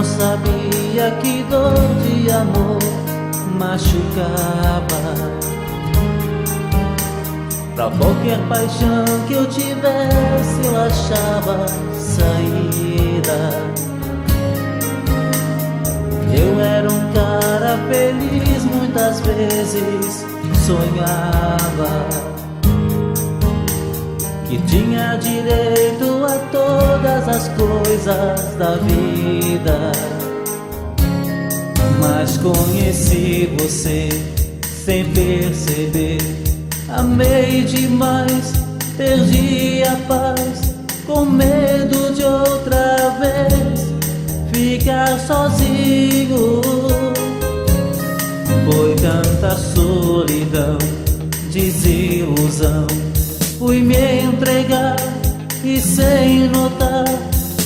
sabia que dor de amor machucava. Pra qualquer paixão que eu tivesse, eu achava saída. Eu era um cara feliz, muitas vezes sonhava que tinha direito a todas as coisas da vida. Mas conheci você sem perceber. Amei demais, perdi a paz, com medo de outra vez ficar sozinho. Foi tanta solidão, desilusão, fui me entregar e sem notar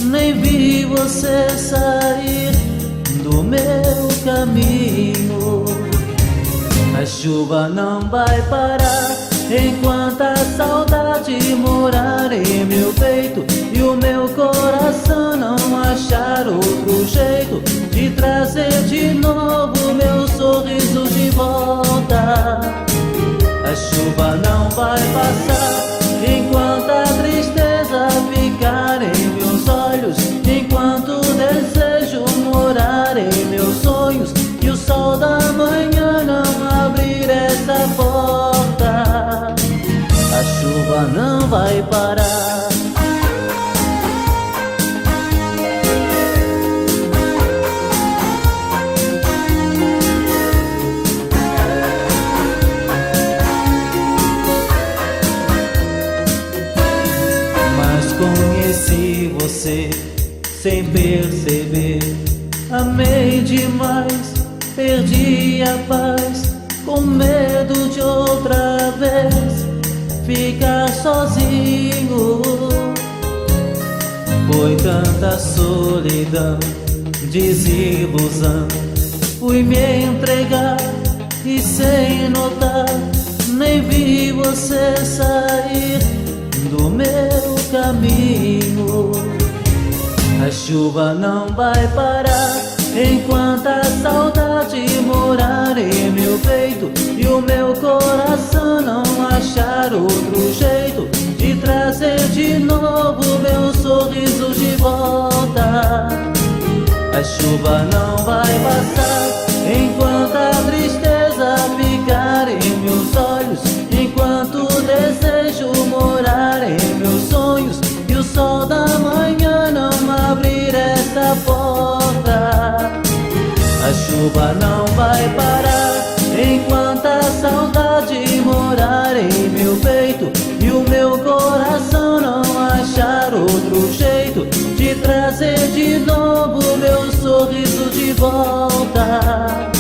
nem vi você sair do meu caminho. A chuva não vai parar enquanto a saudade morar em meu peito e o meu coração não achar outro jeito de trazer de novo meu sorriso de volta. A chuva não vai passar enquanto a tristeza ficar em meus olhos, enquanto o desejo morar em meus sonhos e o sol da manhã não abrir essa porta. A chuva não vai parar. Mas conheci você sem perceber. Amei demais, perdi a paz, com medo de outra vez ficar sozinho. Foi tanta solidão, desilusão, fui me entregar e sem notar nem vi você sair do meu caminho. A chuva não vai parar enquanto a saudade morar em meu peito e o meu coração não achar outro jeito de trazer de novo meu sorriso de volta. A chuva não vai passar enquanto a tristeza ficar em meus olhos, enquanto o desejo morar em meus sonhos e o sol da manhã não abrir essa porta. A chuva não vai parar enquanto a saudade morar em meu peito e o meu coração não achar outro jeito de trazer de novo meu sorriso de volta.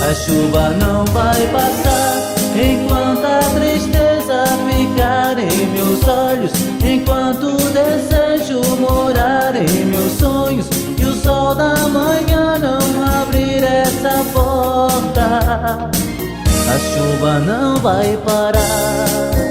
A chuva não vai passar enquanto a tristeza ficar em meus olhos, enquanto o desejo morar em meus sonhos e o sol da manhã não abrir essa porta. A chuva não vai parar.